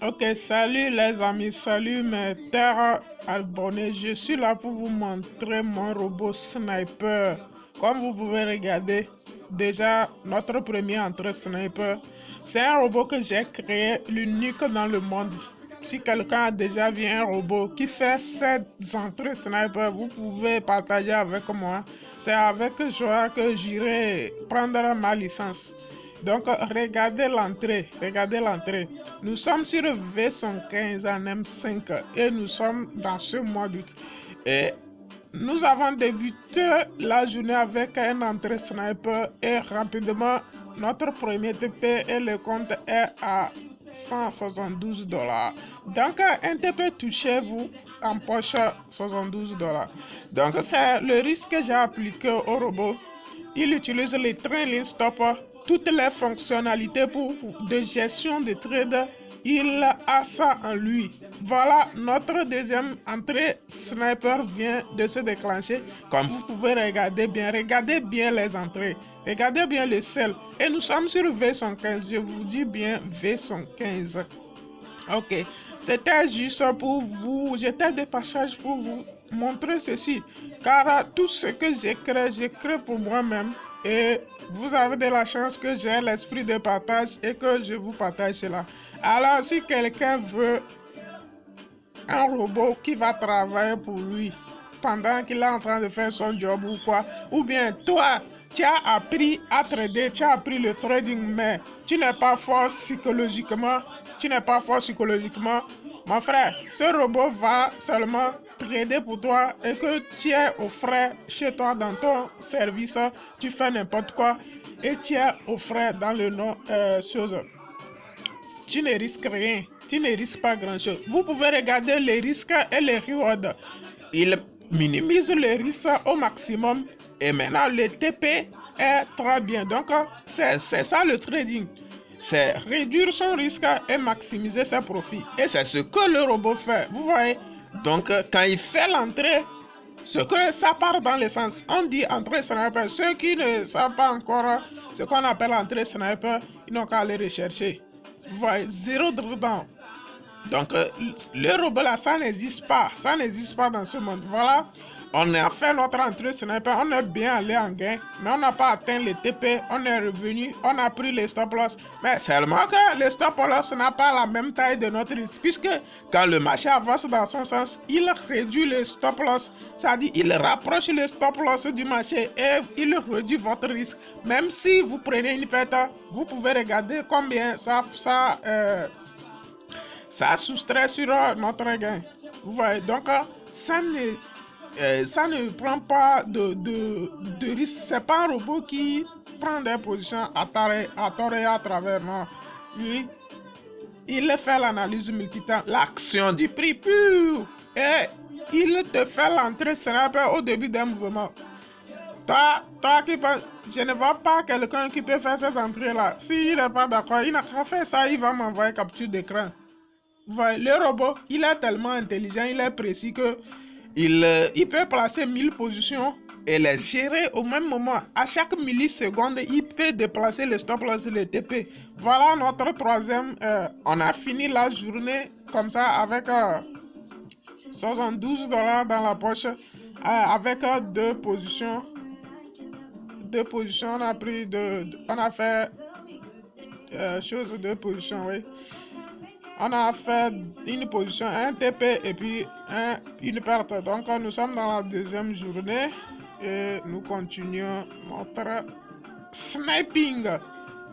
Ok, salut les amis, salut mes terres abonnés. Je suis là pour vous montrer mon robot sniper. Comme vous pouvez regarder, déjà notre premier entrée sniper, c'est un robot que j'ai créé, l'unique dans le monde. Si quelqu'un a déjà vu un robot qui fait cette entrées sniper, vous pouvez partager avec moi. C'est avec joie que j'irai prendre ma licence. Donc, regardez l'entrée. Nous sommes sur V115 en M5 et nous sommes dans ce mois d'août. Et nous avons débuté la journée avec un entrée sniper et rapidement, notre premier TP et le compte est à 172 $. Donc, un TP touché, vous en poche 72 $. Donc, c'est le risque que j'ai appliqué au robot. Il utilise les trailing stop, toutes les fonctionnalités de gestion de trade. Il a ça en lui. Voilà, notre deuxième entrée sniper vient de se déclencher. Comme vous pouvez regardez bien les entrées. Regardez bien le sel. Et nous sommes sur V115. Je vous dis bien V115. Ok, c'était juste pour vous, j'étais de passage pour vous montrer ceci, car tout ce que j'écris pour moi-même et vous avez de la chance que j'ai l'esprit de partage et que je vous partage cela. Alors, si quelqu'un veut un robot qui va travailler pour lui pendant qu'il est en train de faire son job ou quoi, ou bien toi, tu as appris à trader, tu as appris le trading, mais tu n'es pas fort psychologiquement, mon frère, ce robot va seulement trader pour toi et que tu es au frais chez toi dans ton service, tu fais n'importe quoi et tu es au frais dans le nom chose. Tu ne risques rien, tu ne risques pas grand-chose. Vous pouvez regarder les risques et les rewards. Il minimise les risques au maximum et maintenant le TP est très bien. Donc, c'est ça le trading. C'est réduire son risque et maximiser ses profits. Et c'est ce que le robot fait. Vous voyez? Donc, quand il fait l'entrée, ce que ça part dans le sens, on dit entrée sniper. Ceux qui ne savent pas encore ce qu'on appelle entrée sniper, ils n'ont qu'à aller rechercher. Vous voyez, zéro dedans. Donc, le robot là, ça n'existe pas. Ça n'existe pas dans ce monde. Voilà. On a fait notre entrée sniper. On est bien allé en gain. Mais on n'a pas atteint les TP. On est revenu. On a pris les stop loss. Mais seulement que les stop loss n'a pas la même taille de notre risque. Puisque quand le marché avance dans son sens, il réduit les stop loss. C'est-à-dire, il rapproche les stop loss du marché et il réduit votre risque. Même si vous prenez une perte, vous pouvez regarder combien ça soustrait sur notre gain. Vous voyez, donc ça ne prend pas de risque. C'est pas un robot qui prend des positions à tort et à travers. Non. Lui, il fait l'analyse multitemps, l'action du prix pur. Et il te fait l'entrée sniper au début d'un mouvement. Toi qui penses, je ne vois pas quelqu'un qui peut faire ces entrées-là. S'il n'est pas d'accord, il n'a qu'à faire ça, il va m'envoyer capture d'écran. Le robot, il est tellement intelligent, il est précis que il peut placer 1000 positions et les gérer au même moment. À chaque milliseconde, il peut déplacer le stop loss et le TP. Voilà notre troisième. On a fini la journée comme ça avec 72 $ dans la poche avec deux positions. On a pris on a fait deux positions, oui. On a fait une position, un TP et puis une perte. Donc nous sommes dans la deuxième journée et nous continuons notre sniping.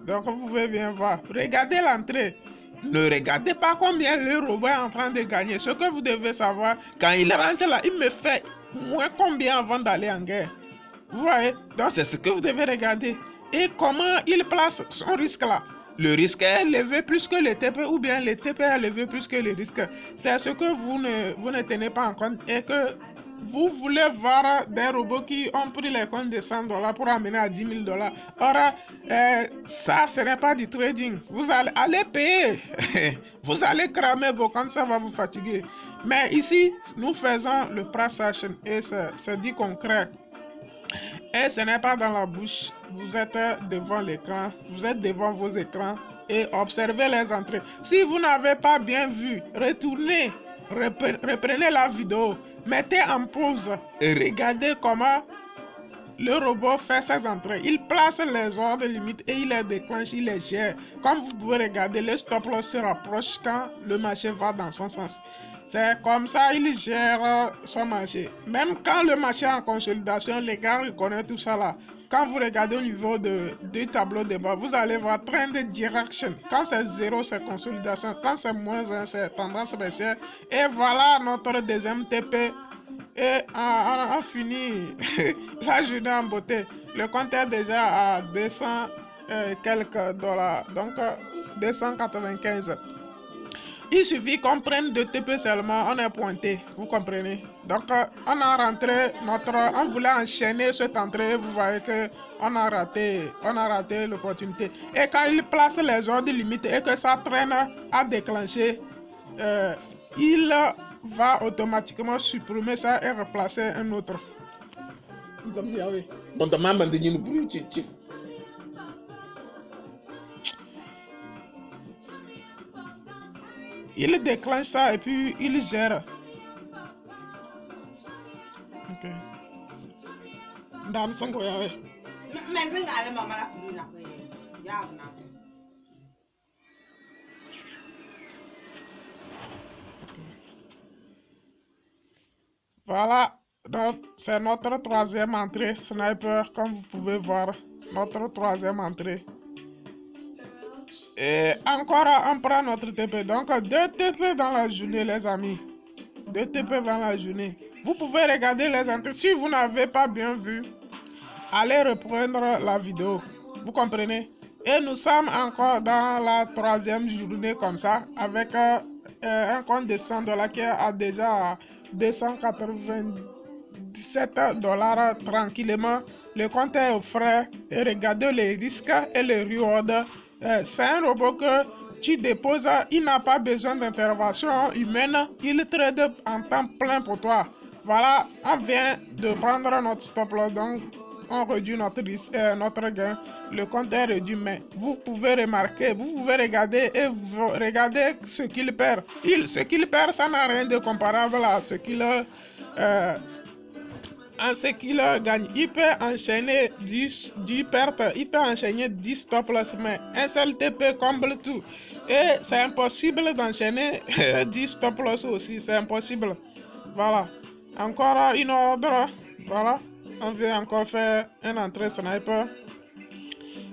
Donc vous pouvez bien voir. Regardez l'entrée. Ne regardez pas combien le robot est en train de gagner. Ce que vous devez savoir, quand il rentre là, il me fait moins combien avant d'aller en guerre. Vous voyez? Donc c'est ce que vous devez regarder. Et comment il place son risque là. Le risque est élevé plus que le TP ou bien le TP est élevé plus que le risque. C'est ce que vous ne tenez pas en compte et que vous voulez voir des robots qui ont pris les comptes de 100 $ pour amener à 10 000 $. Or, ça, ce n'est pas du trading. Vous allez payer. Vous allez cramer vos comptes, ça va vous fatiguer. Mais ici, nous faisons le price action et c'est dit concret. Et ce n'est pas dans la bouche, vous êtes devant l'écran, vous êtes devant vos écrans et observez les entrées. Si vous n'avez pas bien vu, retournez, reprenez la vidéo, mettez en pause et regardez comment le robot fait ses entrées. Il place les ordres limites et il les déclenche, il les gère. Comme vous pouvez regarder, le stop loss se rapproche quand le marché va dans son sens. C'est comme ça il gère son marché. Même quand le marché est en consolidation, les gars reconnaissent tout ça là. Quand vous regardez au niveau du tableau de bas, vous allez voir trend direction. Quand c'est 0, c'est consolidation. Quand c'est -1, c'est tendance baissière. Et voilà notre deuxième TP. Et on finit la journée en beauté. Le compte est déjà à 200 quelques dollars. Donc 295. Il suffit qu'on prenne 2 TP seulement, on est pointé, vous comprenez. Donc on a rentré on voulait enchaîner cette entrée, vous voyez que on a raté l'opportunité. Et quand il place les ordres limites et que ça traîne à déclencher, il va automatiquement supprimer ça et replacer un autre. Il déclenche ça et puis il gère. Ok. Dans son coin, voilà, donc c'est notre troisième entrée sniper, comme vous pouvez voir, notre troisième entrée. Et encore on prend notre TP, donc 2 TP dans la journée les amis, 2 TP dans la journée. Vous pouvez regarder les entrées, si vous n'avez pas bien vu, allez reprendre la vidéo, vous comprenez. Et nous sommes encore dans la troisième journée comme ça, avec un compte de 100 $ qui est à déjà 297 $ tranquillement. Le compte est au frais et regardez les risques et les rewards. C'est un robot que tu déposes, il n'a pas besoin d'intervention humaine, il trade en temps plein pour toi. Voilà, on vient de prendre notre stop loss, donc on réduit notre gain. Le compte est réduit, mais vous pouvez remarquer, vous pouvez regarder et vous regardez ce qu'il perd. Ce qu'il perd, ça n'a rien de comparable à ce qu'il gagne. Il peut enchaîner 10 pertes, il peut enchaîner 10 stop loss, mais un seul TP comble tout. Et c'est impossible d'enchaîner 10 stop loss aussi, c'est impossible. Voilà, encore une ordre, voilà. On vient encore faire une entrée sniper.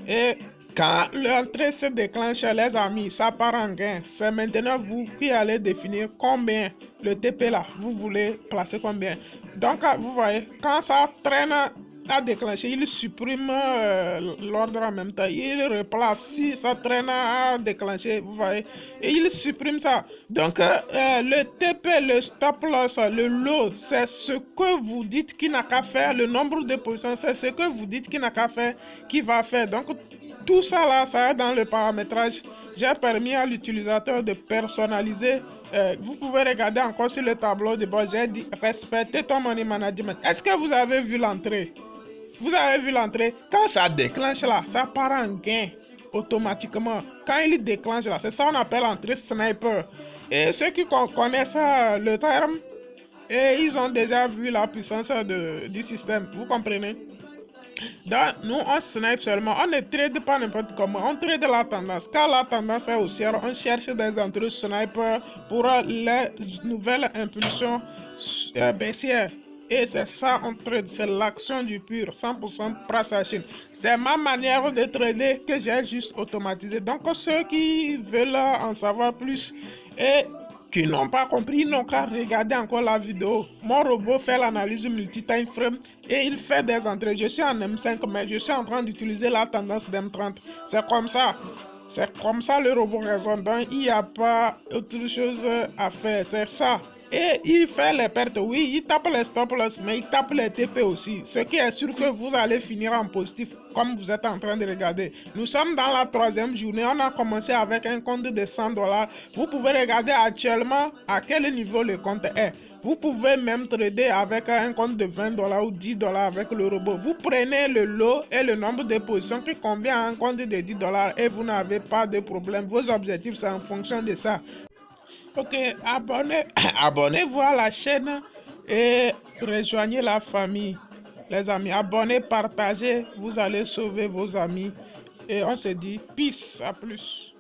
Et quand l'entrée se déclenche, les amis, ça part en gain. C'est maintenant vous qui allez définir combien le TP là, vous voulez placer combien. Donc, vous voyez, quand ça traîne à déclencher, il supprime l'ordre en même temps. Il replace, si ça traîne à déclencher, vous voyez, et il supprime ça. Donc, le TP, le stop loss, le lot, c'est ce que vous dites qu'il n'a qu'à faire. Le nombre de positions, c'est ce que vous dites qu'il n'a qu'à faire, qu'il va faire. Donc, tout ça là, ça est dans le paramétrage. J'ai permis à l'utilisateur de personnaliser. Vous pouvez regarder encore sur le tableau de bord. J'ai dit respecter ton money management. Est-ce que vous avez vu l'entrée? Vous avez vu l'entrée? Quand ça déclenche là, ça part en gain automatiquement. Quand il déclenche là, c'est ça qu'on appelle entrée sniper. Et ceux qui connaissent le terme, et ils ont déjà vu la puissance du système. Vous comprenez? Donc, nous, on snipe seulement. On ne trade pas n'importe comment. On trade la tendance. Quand la tendance est haussière, on cherche des entrées sniper pour les nouvelles impulsions baissières. Et c'est ça, on trade. C'est l'action du pur. 100% price action. C'est ma manière de trader que j'ai juste automatisé. Donc, ceux qui veulent en savoir plus et qui n'ont pas compris, ils n'ont qu'à regarder encore la vidéo. Mon robot fait l'analyse multi-time frame et il fait des entrées. Je suis en M5, mais je suis en train d'utiliser la tendance d'M30. C'est comme ça. C'est comme ça le robot raisonne. Donc, il n'y a pas autre chose à faire. C'est ça. Et il fait les pertes, oui, il tape les stop loss, mais il tape les TP aussi. Ce qui est sûr que vous allez finir en positif, comme vous êtes en train de regarder. Nous sommes dans la 3e journée, on a commencé avec un compte de 100 $. Vous pouvez regarder actuellement à quel niveau le compte est. Vous pouvez même trader avec un compte de 20 $ ou 10 $ avec le robot. Vous prenez le lot et le nombre de positions qui convient à un compte de 10 $ et vous n'avez pas de problème. Vos objectifs, c'est en fonction de ça. Ok, abonnez-vous à la chaîne et rejoignez la famille. Les amis, abonnez, partagez, vous allez sauver vos amis. Et on se dit peace, à plus.